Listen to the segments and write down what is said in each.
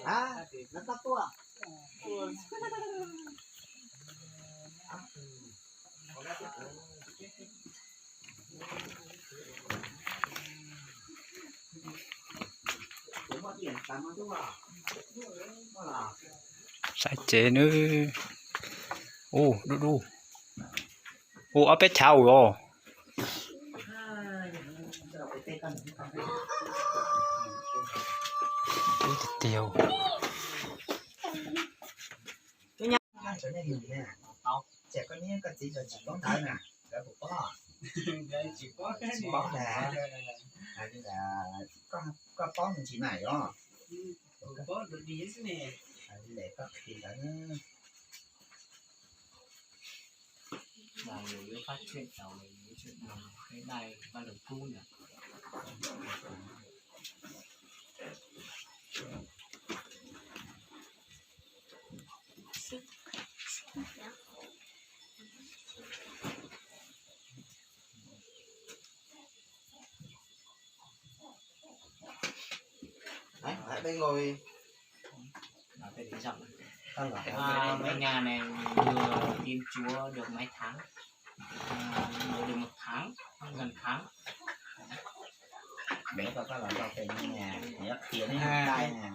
à nó tắt tua sai chế nữa ô đu đu ô áp bé chào rồi tiêu trẻ con nhé con chỉ có thở nè cái bụng bó chỉ bó nè hay là có bó mình chỉ này đó có được đi hết nè để có thì đã là người phát triển đầu này những chuyện cái này ba được thu nhỉ đấy ở đây ngồi là phải để rộng mấy mấy nhà này vừa tin Chúa được mấy tháng được 1 tháng gần tháng bé có là vào về nhà nhớ tiền ấy đây nè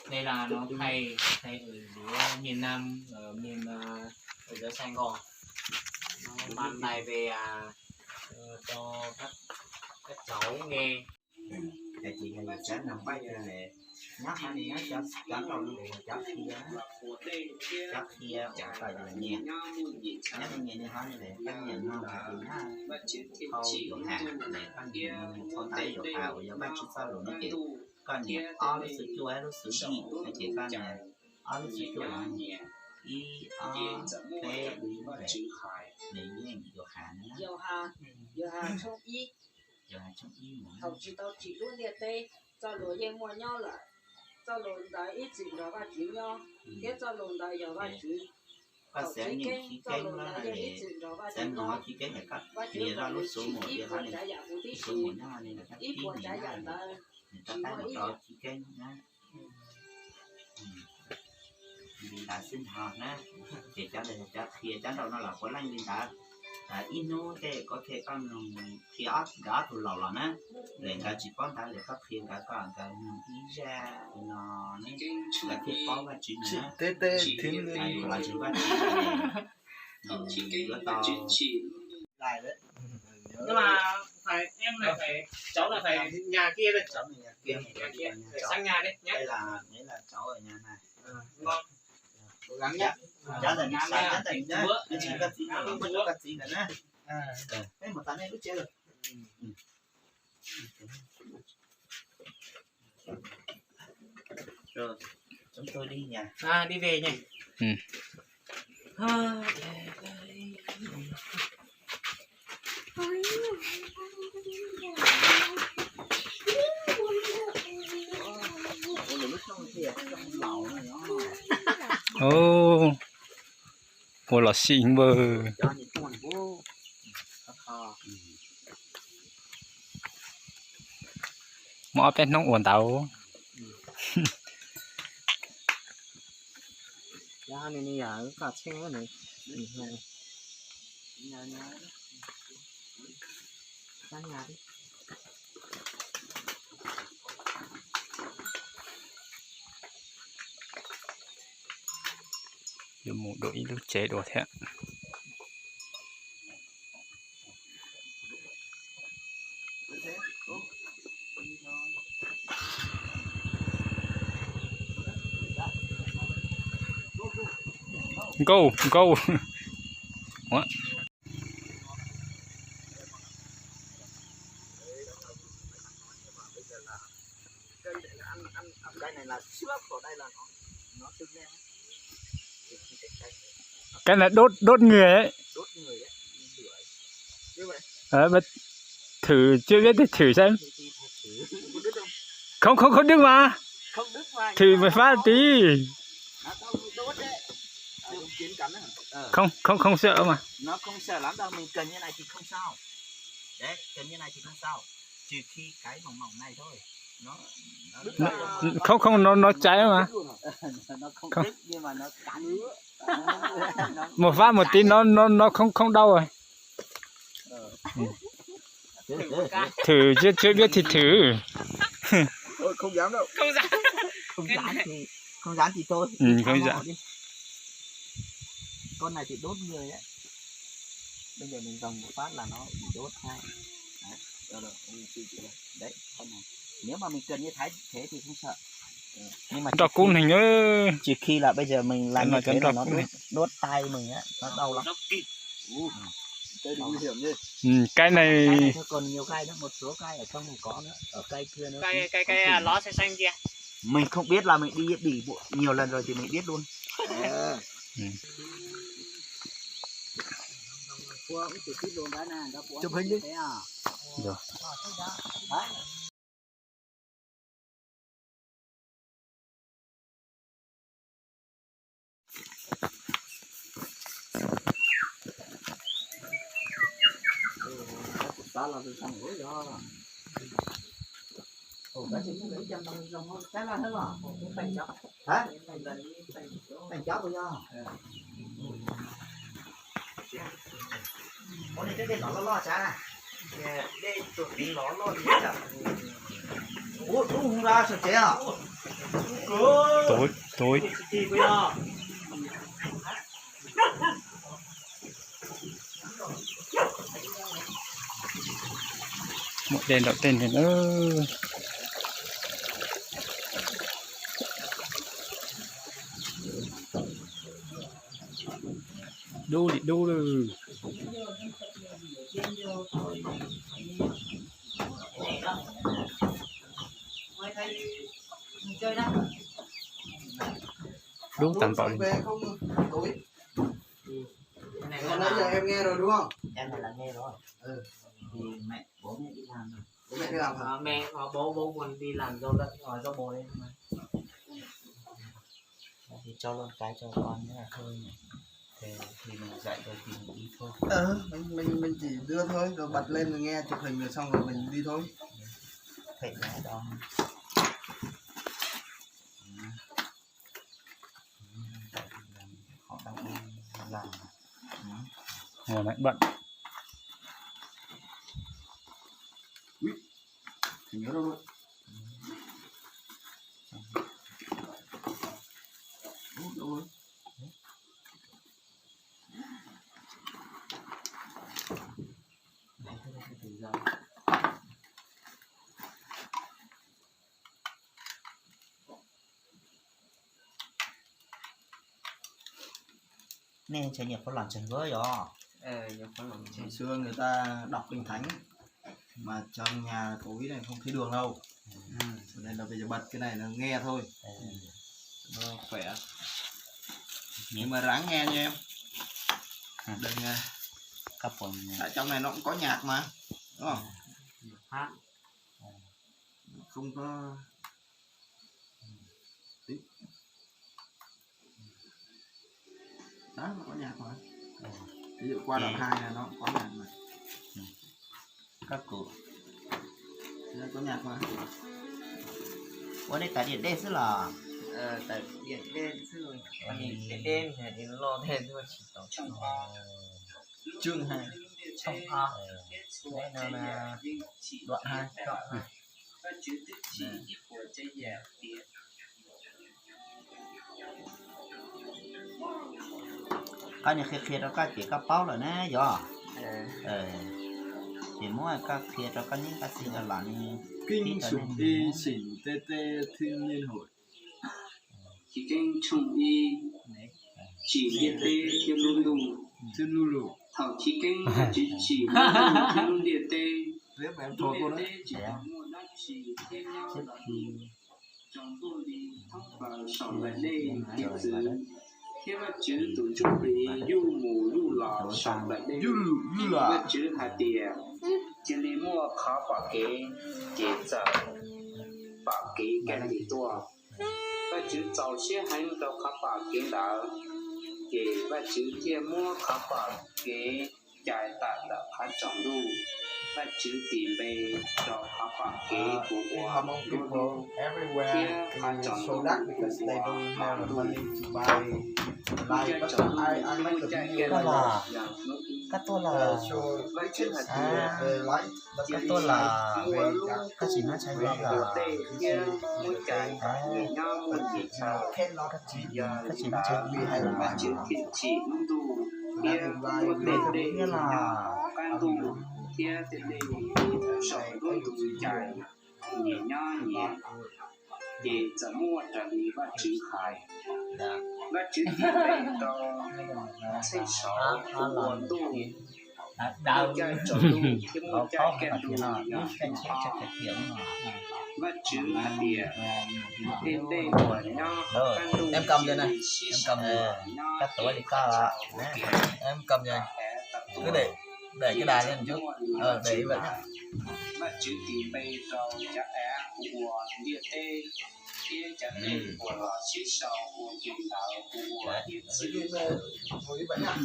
đây là nó thầy ở dưới miền Nam ở miền ở dưới Sài Gòn nó mang này về cho các cháu nghe để chị này sẽ nằm bay này nhắc anh nhắc cho rồi để cho kia trả phải là nhẹ nhắc nhẹ như thế này để các nhận không thì nó khâu dụng hàng để các nhận con tay dụng hào và bác chút sau rồi nó chỉ con nhẹ ó nó sử chua nó sử gì nó chỉ con nhẹ ó nó sử chua là y ó tê để những dụng hàng dầu hà trong y hậu chỉ tao chỉ luôn liệt tê cho lúa yên mua nhau là cho lúa đại ít chỉ đó ba chỉ nhau tiếp cho lúa đại giờ ba chỉ có sẽ những khí kén nó để sẽ nói khí kén này các thì ra lúc số 1 thì nó này số 1 nó này là các khí này là người ta thấy một đó khí kén nhá vì đã sinh hoạt á thì cháu đây cháu thì cháu đâu nó là của lanh linh đã ino thế có thể con khi ớt đã thủ lò lò á để cả chỉ con ta để các khi cả còn cả ý ra nó là khi có và chuyện nữa tê thêm là dù là chuyện và chuyện nó to lại đấy nhưng mà phải em này phải cháu là phải nhà kia đây cháu này nhà kia phải sang nhà đấy nhé đây là nghĩa là cháu ở nhà này ngon cố gắng nhé cháu là nhà này nhất định nhé chỉ có gì là không có gì nữa nhé cái một tán này lúc chơi rồi rồi chúng tôi đi nhà đi về nhỉ ô ô là xịn bơ mỏ bên nông uốn tàu nhà này ở cả xe này sang nhà đi dùng một đội nước chế đồ thế go what cái này là trước của đây là nó tự nhiên cái này đốt người ấy đốt người đấy như vậy mà thử chưa biết thì thử xem không đứt mà không đứt mà thử một phát tí đốt đấy kiến cắn không sợ mà nó không sợ lắm đâu mình cần như này thì không sao đấy cần như này thì không sao trừ khi cái mỏng mỏng này thôi nó không nó cháy mà nó không Không. đứt nhưng mà nó cắn một phát một tí nó không đau rồi. Thử chưa biết thì thử. Thôi không dám đâu. Không dám. không dám thì thôi. Không dám. Con này thì đốt người đấy. Bây giờ mình vòng một phát là nó bị đốt ngay. Đấy con này. Nếu mà mình cần như thế thì không sợ. Nhưng mà Trò cún hình ơi. trừ khi là bây giờ mình làm như thế là nó này. đốt tay mình á, nó đau lắm. Cây nguy hiểm nhỉ. Cái này Còn nhiều cây nữa, một số cây ở trong này có nữa, ở cây kia nữa. Cái ló xanh xanh kia. Mình không biết là mình đi bỉ nhiều lần rồi thì mình biết luôn. Chụp hình đi. Rồi. Đó là từ thằng gối đó. Ồ, cái chuyện nó trăm đồng không? Cái là thế mà. Thành chó. Hả? Thành chó của do. Ủa này cái nó lo cha. Đây tụi đi nó lo gì cả. Ủa, không ra sao chế à? tối Thì bây giờ một đèn đỏ tên thì nó đu rồi. Đu tàn bạo đi. Về không tối. này Nãy giờ em nghe rồi đúng không? Em này là nghe rồi. Thì bố mẹ đi làm rồi. Bố mẹ đi làm hả? mẹ bố còn đi làm dâu lợn dâu bò đấy mà. Thì cho luôn cái cho con nữa là thôi nhỉ. Thì mình dạy rồi thì mình đi thôi. Mình chỉ đưa thôi, rồi bật lên rồi nghe chụp hình rồi xong rồi mình đi thôi. Phải nói đó. Họ đang đi làm. Ngồi lại bận. Thì nhớ đâu luôn. Đâu rồi? Nên chơi nhiều có làm chân với rồi. Nhiều con lòng Ngày xưa người ta đọc kinh thánh mà trong nhà tối này không thấy đường đâu. Cho nên là bây giờ bật cái này nó nghe thôi. Nó khỏe. Nhưng mà ráng nghe nha em. Đừng Các phần tại trong này nó cũng có nhạc mà, đúng không? hát. Không có đó, nó có nhạc mà. Ví dụ qua đoạn 2 là nó cũng có nhạc mà. các cụ. Nó có nhạc mà. Ủa đây tại điện đen chứ là. Tại điện đen rồi. Điện đen thì nó lo thêm thôi chỉ tao. Chương 2. Trong A. Đây là đoạn 2. Cái này khi đó các chị các bao rồi nè do. Thì mỗi các khi đó các những các gì là Kinh sủng y xỉn tê tê thiên niên hội. Chỉ kinh trùng y chỉ địa tê thiên luôn lù Thiên lu lù. thảo chỉ kinh chỉ thiên luôn địa tê Tiếp em thua cô đấy. chỉ mua đắt chỉ thiên nhau trước khi trong tôi đi thóc và sòng lại đây tiếp giữ thế mà chữ tổ chức bị du mù du lò sòng lại đây Lu là. mà chữ hạt tiền chỉ đi mua khó bỏ kế chế trợ bỏ kế cái gì to và chữ giàu xe hay đâu khó bỏ kế đó kế và chữ tiền mua khó bỏ kế giải tạ đã phát trọng đủ và chữ tìm về cho họ phạ kế của Hmong people everywhere is so dark because they don't have money to buy light. But I make a video Đó là cái tôi là show the light. But cái tôi là về cái gì nó sẽ là cái gì nó sẽ bị hay là bạn chữ thiện chỉ đủ nghĩa là kia thì đây sầu đôi đủ dài nhẹ nhẹ đểจะมั่วจะมีว่าจื้อขายว่าจื้อที่ไปต่อใช้สองตัวตู้ đauใจจอตู้ที่มั่วใจแก่ดูว่าจื้อหัดเดียเป็นได้หัวย่อ em cầm vậy này em cầm Cách tuổi đi co ạ. em cầm vậy cứ để cái đài lên chút để vậy nhá và chữ tí bây giờ chả é của địa tê kia chả tê của chữ sầu của kiến đạo của địa chữ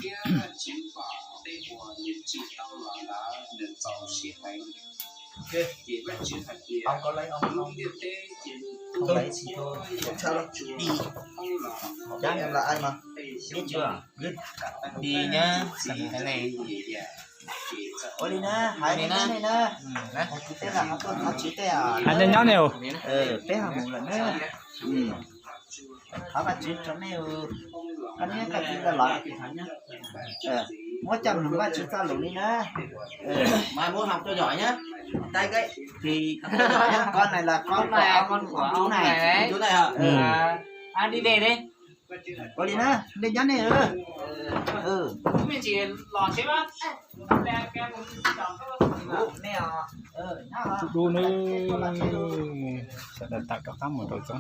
kia chữ phả tê của địa chữ tao là được giàu xí hành chỉ và chữ hạt địa ông có lấy ông luôn địa tê chỉ Không lấy gì thôi. không sao đâu đi chắc em là ai mà Biết chưa? Biết. đi nhá cái này Ôi đi nè, hãy đi nè này nè. Thế là nó chỉ té à. Anh lên nhó nèo. Té hà một lần nữa. Họ bắt chỉ cho nèo. Anh nhớ cái gì là loại cái thằng nhá. Mỗi trăm nó bắt chỉ sao luôn đi nè. mai muốn học cho giỏi nhá tay cái Thì con này là con của chú này. chú này hả anh đi về đi Ôi đi nè, lên nhắn này mình chỉ lò chế bát Đu nữa. Sẽ đặt tại các khám một đội cho.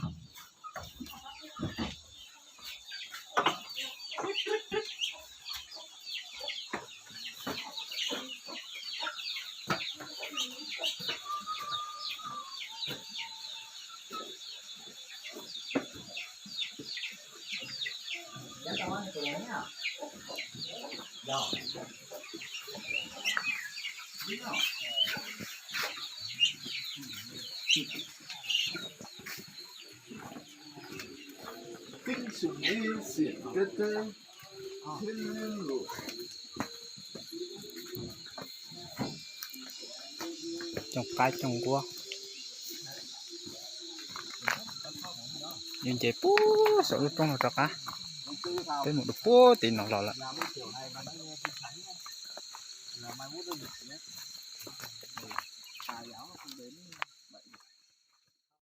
kinh sủng đi xỉn tê tê thiên liên lộ Trong cái trong cua. Nhưng chế bố sợ lúc trong trọc á. Tới một đứa bố thì nó lọ lại. làm cái kiểu này mà nó nghe kinh thánh là mai mốt nó được